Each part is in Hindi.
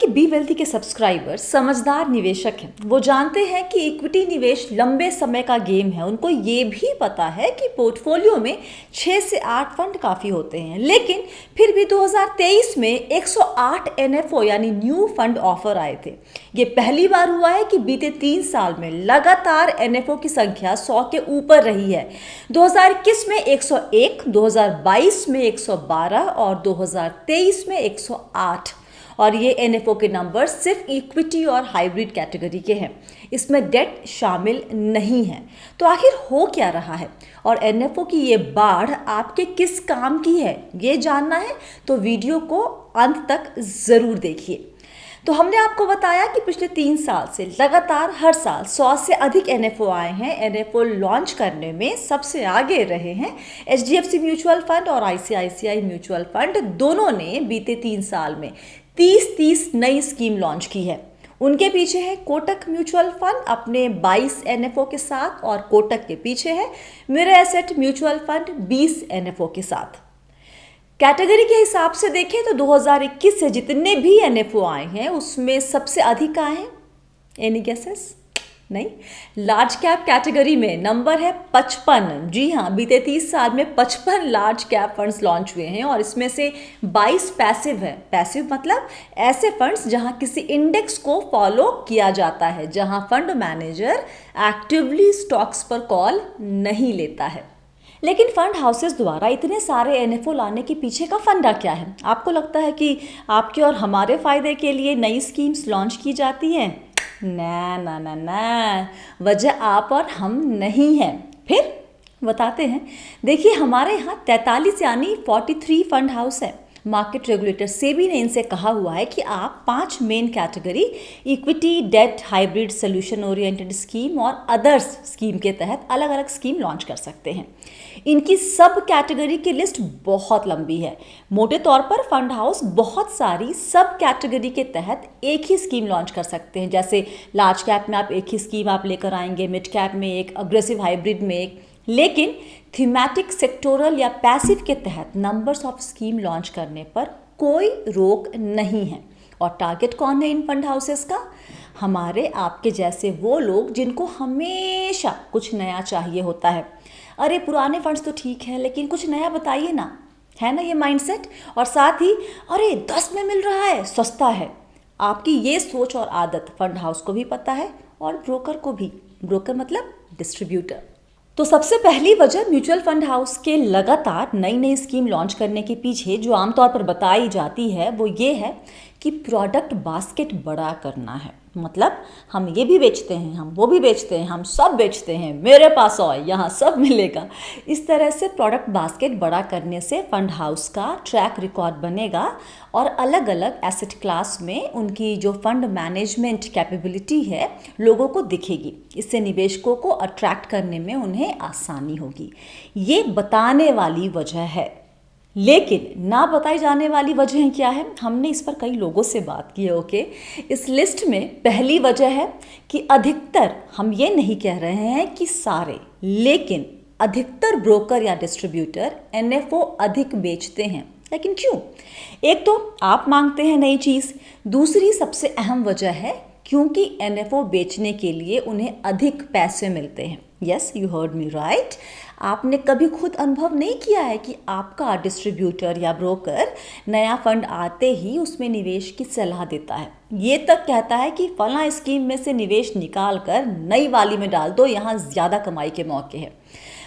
बी वेल्थी के सब्सक्राइबर्स समझदार निवेशक हैं। वो जानते हैं कि इक्विटी निवेश लंबे समय का गेम है। उनको ये भी पता है कि पोर्टफोलियो में 6 से 8 फंड काफ़ी होते हैं, लेकिन फिर भी 2023 में 108 एनएफओ यानी न्यू फंड ऑफर आए थे। ये पहली बार हुआ है कि बीते 3 साल में लगातार एनएफओ की संख्या 100 के ऊपर रही है। 2021 में 101, 2022 में 112 और 2023 में 108। और ये एनएफओ के नंबर सिर्फ इक्विटी और हाइब्रिड कैटेगरी के हैं, इसमें डेट शामिल नहीं है। तो आखिर हो क्या रहा है और एनएफओ की ये बाढ़ आपके किस काम की है, ये जानना है तो वीडियो को अंत तक ज़रूर देखिए। तो हमने आपको बताया कि पिछले 3 साल से लगातार हर साल 100 से अधिक एनएफओ आए हैं। एनएफओ लॉन्च करने में सबसे आगे रहे हैं एचडीएफसी म्यूचुअल फंड और आईसीआईसीआई म्यूचुअल फंड। दोनों ने बीते 3 साल में 30 नई स्कीम लॉन्च की है। उनके पीछे है कोटक म्यूचुअल फंड अपने 22 एनएफओ के साथ और कोटक के पीछे है mirror asset mutual fund 20 NFO के साथ। कैटेगरी के हिसाब से देखें तो 2021 से जितने भी एनएफओ आए हैं उसमें सबसे अधिक आए हैं। Any guesses? नहीं। लार्ज कैप कैटेगरी में नंबर है 55। जी हाँ, बीते 30 साल में 55 लार्ज कैप फंड्स लॉन्च हुए हैं और इसमें से 22 पैसिव है। पैसिव मतलब ऐसे फंड्स जहां किसी इंडेक्स को फॉलो किया जाता है, जहां फंड मैनेजर एक्टिवली स्टॉक्स पर कॉल नहीं लेता है। लेकिन फंड हाउसेस द्वारा इतने सारे एनएफओ लाने के पीछे का फंडा क्या है? आपको लगता है कि आपके और हमारे फायदे के लिए नई स्कीम्स लॉन्च की जाती हैं? ना ना ना ना, वजह आप और हम नहीं हैं। फिर बताते हैं। देखिए, हमारे यहाँ 43 यानी 43 फंड हाउस है। मार्केट रेगुलेटर सेबी ने इनसे कहा हुआ है कि आप 5 main category equity, debt, hybrid, solution oriented scheme और अदर्स स्कीम के तहत अलग अलग स्कीम लॉन्च कर सकते हैं। इनकी सब कैटेगरी की लिस्ट बहुत लंबी है। मोटे तौर पर फंड हाउस बहुत सारी सब कैटेगरी के तहत एक ही स्कीम लॉन्च कर सकते हैं। जैसे लार्ज कैप में आप एक ही स्कीम आप लेकर आएंगे, मिड कैप में एक, अग्रेसिव हाइब्रिड में एक। लेकिन थीमेटिक, सेक्टोरल या पैसिव के तहत नंबर्स ऑफ स्कीम लॉन्च करने पर कोई रोक नहीं है। और टारगेट कौन है इन फंड हाउसेस का? हमारे आपके जैसे वो लोग जिनको हमेशा कुछ नया चाहिए होता है। अरे पुराने फंड्स तो ठीक है, लेकिन कुछ नया बताइए ना, है ना ये माइंडसेट। और साथ ही अरे 10 में मिल रहा है, सस्ता है। आपकी ये सोच और आदत फंड हाउस को भी पता है और ब्रोकर को भी। ब्रोकर मतलब डिस्ट्रीब्यूटर। तो सबसे पहली वजह म्यूचुअल फंड हाउस के लगातार नई नई स्कीम लॉन्च करने के पीछे जो आमतौर पर बताई जाती है वो ये है कि प्रोडक्ट बास्केट बड़ा करना है। मतलब हम ये भी बेचते हैं, हम वो भी बेचते हैं, हम सब बेचते हैं, मेरे पास आओ, यहाँ सब मिलेगा। इस तरह से प्रोडक्ट बास्केट बड़ा करने से फंड हाउस का ट्रैक रिकॉर्ड बनेगा और अलग अलग एसेट क्लास में उनकी जो फंड मैनेजमेंट कैपेबिलिटी है लोगों को दिखेगी। इससे निवेशकों को अट्रैक्ट करने में उन्हें आसानी होगी। ये बताने वाली वजह है। लेकिन ना बताई जाने वाली वजह क्या है? हमने इस पर कई लोगों से बात की है। ओके, इस लिस्ट में पहली वजह है कि अधिकतर, हम ये नहीं कह रहे हैं कि सारे, लेकिन अधिकतर ब्रोकर या डिस्ट्रीब्यूटर एनएफओ अधिक बेचते हैं। लेकिन क्यों? एक तो आप मांगते हैं नई चीज़। दूसरी सबसे अहम वजह है क्योंकि एनएफओ बेचने के लिए उन्हें अधिक पैसे मिलते हैं। Yes, you heard me right. आपने कभी खुद अनुभव नहीं किया है कि आपका डिस्ट्रीब्यूटर या ब्रोकर नया फंड आते ही उसमें निवेश की सलाह देता है, ये तक कहता है कि फलां स्कीम में से निवेश निकाल कर नई वाली में डाल दो, यहाँ ज़्यादा कमाई के मौके हैं।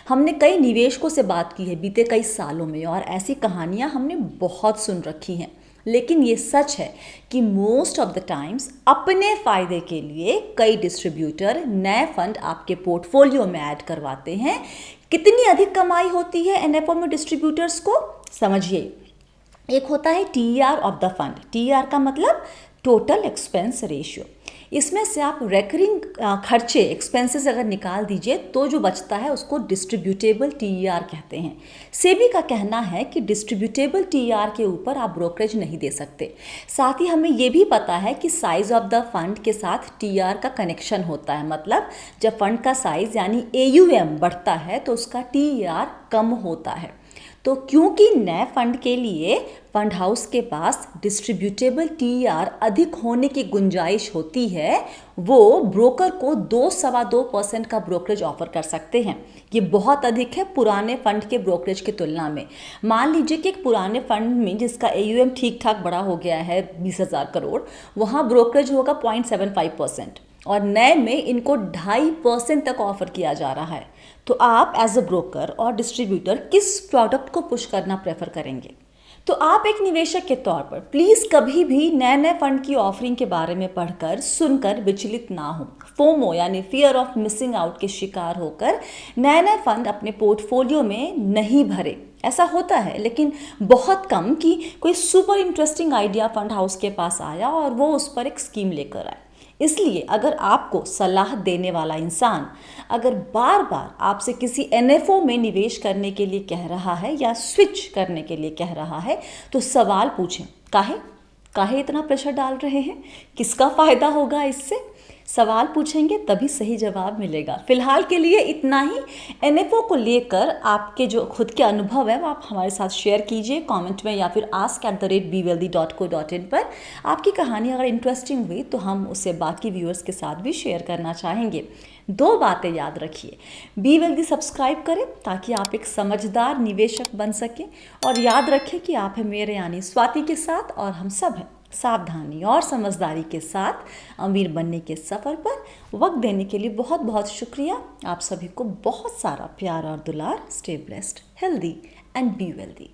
हमने कई निवेशकों से बात की है बीते कई सालों में और ऐसी कहानियाँ हमने बहुत सुन रखी हैं। लेकिन ये सच है कि मोस्ट ऑफ द टाइम्स अपने फ़ायदे के लिए कई डिस्ट्रीब्यूटर नए फंड आपके पोर्टफोलियो में ऐड करवाते हैं। कितनी अधिक कमाई होती है एनएफओ में डिस्ट्रीब्यूटर्स को? समझिए, एक होता है टीईआर ऑफ द फंड। टीईआर का मतलब टोटल एक्सपेंस रेशियो। इसमें से आप रेकरिंग खर्चे, एक्सपेंसेस अगर निकाल दीजिए तो जो बचता है उसको डिस्ट्रीब्यूटेबल टीईआर कहते हैं। सेबी का कहना है कि डिस्ट्रीब्यूटेबल टीईआर के ऊपर आप ब्रोकरेज नहीं दे सकते। साथ ही हमें ये भी पता है कि साइज ऑफ द फंड के साथ टीईआर का कनेक्शन होता है। मतलब जब फंड का साइज यानी एयूएम बढ़ता है तो उसका टीईआर कम होता है। तो क्योंकि नए फंड के लिए फंड हाउस के पास डिस्ट्रीब्यूटेबल TER अधिक होने की गुंजाइश होती है, वो ब्रोकर को 2-2.25% का ब्रोकरेज ऑफर कर सकते हैं। ये बहुत अधिक है पुराने फंड के ब्रोकरेज की तुलना में। मान लीजिए कि एक पुराने फंड में जिसका AUM ठीक ठाक बड़ा हो गया है 20,000 करोड़, वहाँ ब्रोकरेज होगा 0.75% और नए में इनको 2.5% तक ऑफर किया जा रहा है। तो आप एज अ ब्रोकर और डिस्ट्रीब्यूटर किस प्रोडक्ट को पुश करना प्रेफर करेंगे? तो आप एक निवेशक के तौर पर प्लीज़ कभी भी नए नए फंड की ऑफरिंग के बारे में पढ़कर सुनकर विचलित ना हो। फोमो यानी फियर ऑफ मिसिंग आउट के शिकार होकर नए नए फंड अपने पोर्टफोलियो में नहीं भरे। ऐसा होता है लेकिन बहुत कम कि कोई super interesting idea fund house के पास आया और वो उस पर एक स्कीम लेकर आए। इसलिए अगर आपको सलाह देने वाला इंसान अगर बार बार आपसे किसी NFO में निवेश करने के लिए कह रहा है या स्विच करने के लिए कह रहा है, तो सवाल पूछें, काहे इतना प्रेशर डाल रहे हैं, किसका फ़ायदा होगा इससे? सवाल पूछेंगे तभी सही जवाब मिलेगा। फिलहाल के लिए इतना ही। NFO को लेकर आपके जो खुद के अनुभव है वो आप हमारे साथ शेयर कीजिए कमेंट में या फिर ask@bewealthy.co.in पर। आपकी कहानी अगर इंटरेस्टिंग हुई तो हम उसे बाकी व्यूअर्स के साथ भी शेयर करना चाहेंगे। 2 बातें याद रखिए, बी वेल्दी सब्सक्राइब करें ताकि आप एक समझदार निवेशक बन सकें, और याद रखें कि आप हैं मेरे यानी स्वाति के साथ और हम सब हैं सावधानी और समझदारी के साथ अमीर बनने के सफ़र पर। वक्त देने के लिए बहुत बहुत शुक्रिया। आप सभी को बहुत सारा प्यार और दुलार। Stay blessed, healthy and be wealthy.